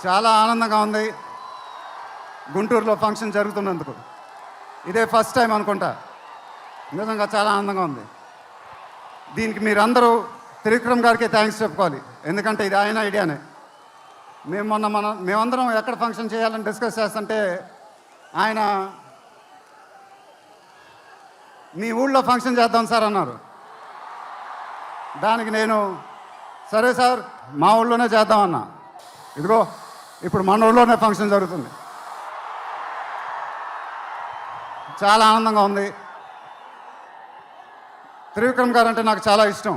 చాలా ఆనందంగా ఉంది గుంటూరులో ఫంక్షన్ జరుగుతున్నందుకు. ఇదే ఫస్ట్ టైం అనుకుంటా. నిజంగా చాలా ఆనందంగా ఉంది. దీనికి మీరందరూ త్రివిక్రమ్ గారికి థ్యాంక్స్ చెప్పుకోవాలి, ఎందుకంటే ఇది ఆయన ఐడియానే. మేమందరం ఎక్కడ ఫంక్షన్ చేయాలని డిస్కస్ చేస్తుంటే ఆయన మీ ఊళ్ళో ఫంక్షన్ చేద్దాం సార్ అన్నారు. దానికి నేను సరే సార్ మా ఊళ్ళోనే చేద్దామన్నా. ఇదిగో ఇప్పుడు మన ఊళ్ళోనే ఫంక్షన్ జరుగుతుంది. చాలా ఆనందంగా ఉంది. త్రివిక్రమ్ గారు అంటే నాకు చాలా ఇష్టం.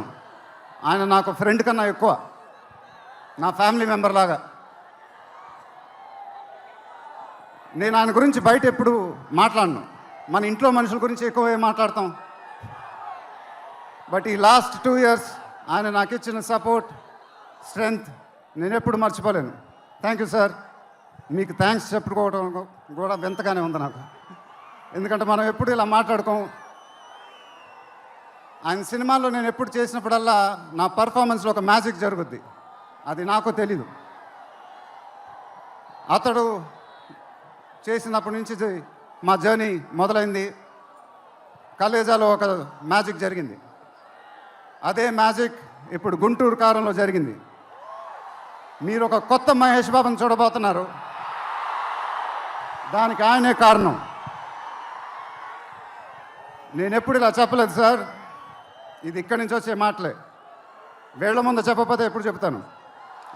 ఆయన నాకు ఫ్రెండ్ కన్నా ఎక్కువ, నా ఫ్యామిలీ మెంబర్ లాగా. నేను ఆయన గురించి బయట ఎప్పుడు మాట్లాడను. మన ఇంట్లో మనుషుల గురించి ఎక్కువ మాట్లాడతాం. బట్ ఈ లాస్ట్ 2 years ఆయన నాకు ఇచ్చిన సపోర్ట్, స్ట్రెంగ్త్ నేను ఎప్పుడు మర్చిపోలేను. Thank you sir. మీకు థ్యాంక్స్ చెప్పుకోవడం కూడా వింతగానే ఉంది నాకు, ఎందుకంటే మనం ఎప్పుడు ఇలా మాట్లాడుకోం. ఆయన సినిమాల్లో నేను ఎప్పుడు చేసినప్పుడల్లా నా పర్ఫార్మెన్స్లో ఒక మ్యాజిక్ జరుగుద్ది, అది నాకు తెలీదు. అతడు చేసినప్పటి నుంచి మా జర్నీ మొదలైంది. కలేజాలో ఒక మ్యాజిక్ జరిగింది. అదే మ్యాజిక్ ఇప్పుడు గుంటూరు కారంలో జరిగింది. మీరు ఒక కొత్త మహేష్ బాబుని చూడబోతున్నారు. దానికి ఆయనే కారణం. నేను ఎప్పుడు ఇలా చెప్పలేదు సార్, ఇది ఇక్కడి నుంచి వచ్చే మాటలే. వేళ్ల ముందు చెప్పకపోతే ఎప్పుడు చెప్తాను.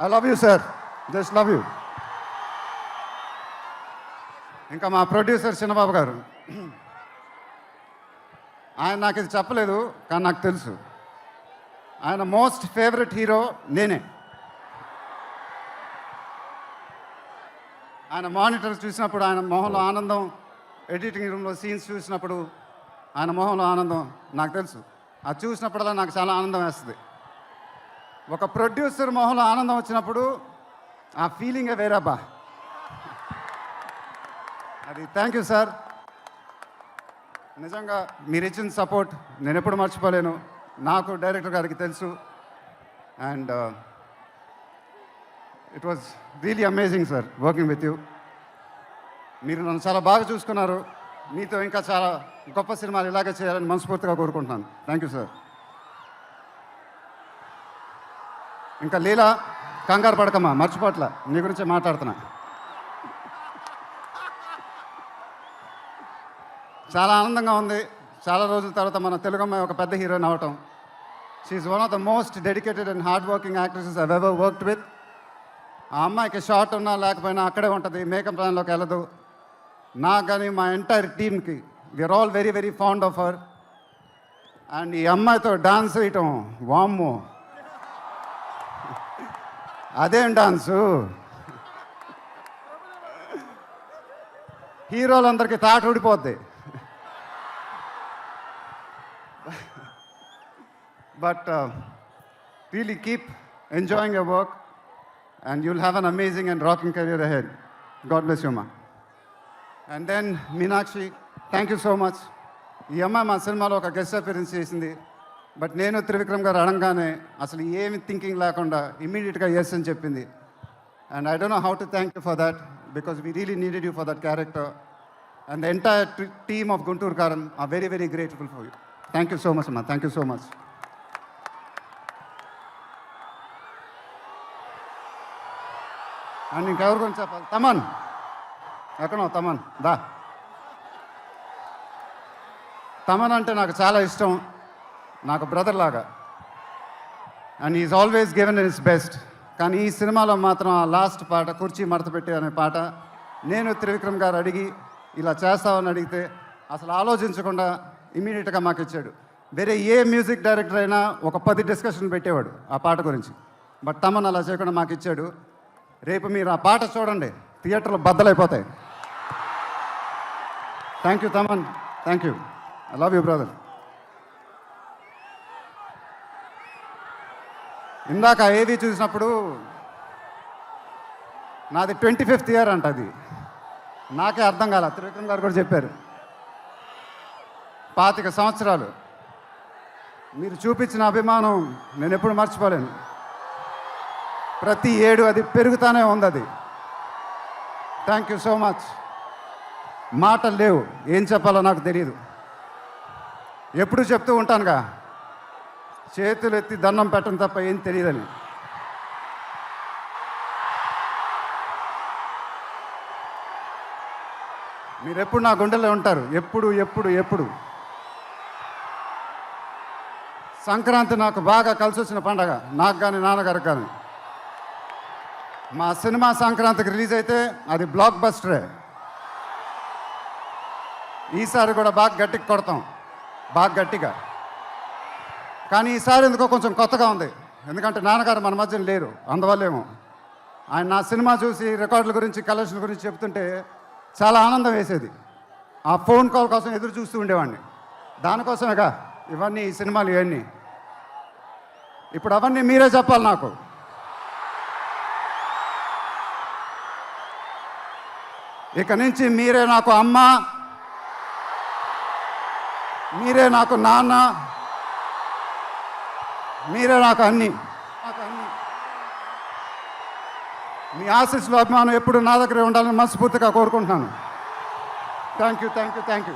I love you sir, just love you. ఇంకా మా ప్రొడ్యూసర్ చిన్నబాబు గారు, ఆయన నాకు ఇది చెప్పలేదు కానీ నాకు తెలుసు. ఆయన మోస్ట్ ఫేవరెట్ హీరో నేనే. ఆయన మానిటర్ చూసినప్పుడు ఆయన మొహంలో ఆనందం, ఎడిటింగ్ రూమ్లో సీన్స్ చూసినప్పుడు ఆయన మొహంలో ఆనందం నాకు తెలుసు. అది చూసినప్పుడల్లా నాకు చాలా ఆనందం వేస్తుంది. ఒక ప్రొడ్యూసర్ మొహంలో ఆనందం వచ్చినప్పుడు ఆ ఫీలింగే వేరేబ్బా. అది థ్యాంక్ యూ సార్. నిజంగా మీరు ఇచ్చిన సపోర్ట్ నేను ఎప్పుడు మర్చిపోలేను. నాకు డైరెక్టర్ గారికి తెలుసు. And it was really amazing sir working with you. మీరు నన్ను చాలా బాగా చూసుకున్నారు. మీతో ఇంకా చాలా గొప్ప సినిమాలు ఇలాగే చేయాలని మనస్ఫూర్తిగా కోరుకుంటున్నాను. Thank you sir. ఇంకా లీలా, కంగారు పడకమ్మా, మర్చిపోట్ల, నీ గురించి మాట్లాడుతున్నా. చాలా ఆనందంగా ఉంది. చాలా రోజుల తర్వాత మన తెలుగు అమ్మాయి ఒక పెద్ద హీరోయిన్ అవటం. She's one of the most dedicated and hard working actresses I ever worked with. ఆ అమ్మాయికి షార్ట్ ఉన్నా లేకపోయినా అక్కడే ఉంటుంది, మేకప్ ప్లాన్లోకి వెళ్ళదు. నాకు కానీ మా ఎంటైర్ టీమ్కి we're all very very fond of her. And ఈ అమ్మాయితో డాన్స్ వేయటం, వామ్మో అదేం డాన్సు. హీరోలందరికీ తాట ఊడిపోద్ది. But really keep enjoying your work and you'll have an amazing and rocking career ahead. God bless you, ma. And then Meenakshi, thank you so much. ఈ అమ్మాయి మా సినిమాలో ఒక గెస్ట్ అపియరెన్స్ చేసింది. బట్ నేను త్రివిక్రమ్ గారు అడగానే అసలు ఏమి థింకింగ్ లేకుండా ఇమ్మీడియట్గా ఎస్ అని చెప్పింది. And I don't know how to thank you for that because we really needed you for that character. And the entire team of Guntur Kaaram are very very grateful for you. Thank you so much అమ్మా. Thank you so much. And ఇంకెవరి గురించి చెప్పాలి? తమన్ ఎక్కడో, తమన్ దా. తమన్ అంటే నాకు చాలా ఇష్టం, నాకు బ్రదర్ లాగా. And is always given in his best. కానీ ఈ సినిమాలో మాత్రం ఆ లాస్ట్ పాట, కుర్చీ మడత పెట్టి అనే పాట, నేను త్రివిక్రమ్ గారు అడిగి ఇలా చేస్తామని అడిగితే అసలు ఆలోచించకుండా ఇమీడియట్గా మాకు ఇచ్చాడు. వేరే ఏ మ్యూజిక్ డైరెక్టర్ అయినా ఒక 10 డిస్కషన్ పెట్టేవాడు ఆ పాట గురించి. బట్ తమన్ అలా చేయకుండా మాకు ఇచ్చాడు. రేపు మీరు ఆ పాట చూడండి, థియేటర్లో బద్దలైపోతాయి. Thank you Thaman, thank you. I love you brother. ఇందాక ఏవి చూసినప్పుడు నాది 25th year అంట. అది నాకే అర్థం కాల. త్రివిక్రమ్ గారు కూడా చెప్పారు 25 సంవత్సరాలు. మీరు చూపించిన అభిమానం నేను ఎప్పుడు మర్చిపోలేను. ప్రతి ఏడు అది పెరుగుతూనే ఉంది. అది థ్యాంక్ యూ సో మచ్. మాటలు లేవు, ఏం చెప్పాలో నాకు తెలియదు. ఎప్పుడు చెప్తూ ఉంటానుగా, చేతులు ఎత్తి దండం పెట్టడం తప్ప ఏం తెలియదని. మీరు ఎప్పుడు నా గుండెల్లో ఉంటారు, ఎప్పుడు ఎప్పుడు ఎప్పుడు. సంక్రాంతి నాకు బాగా కలిసి వచ్చిన పండగ, నాకు కానీ నాన్నగారికి కానీ. మా సినిమా సంక్రాంతికి రిలీజ్ అయితే అది బ్లాక్ బస్టరే. ఈసారి కూడా బాగా గట్టిగా కొడతాం, బాగా గట్టిగా. కానీ ఈసారి ఎందుకో కొంచెం కొత్తగా ఉంది, ఎందుకంటే నాన్నగారు మన మధ్యన లేరు, అందువల్లేమో. ఆయన నా సినిమా చూసి రికార్డుల గురించి, కలెక్షన్ గురించి చెప్తుంటే చాలా ఆనందం వేసేది. ఆ ఫోన్ కాల్ కోసం ఎదురు చూస్తూ ఉండేవాడిని. దానికోసమేగా ఇవన్నీ, ఈ సినిమాలు ఇవన్నీ. ఇప్పుడు అవన్నీ మీరే చెప్పాలి నాకు. ఇక నుంచి మీరే నాకు అమ్మ, మీరే నాకు నాన్న, మీరే నాకు అన్నీ. మీ ఆశీస్సులు, అభిమానం ఎప్పుడు నా దగ్గరే ఉండాలని మనస్ఫూర్తిగా కోరుకుంటున్నాను. Thank you, thank you, thank you.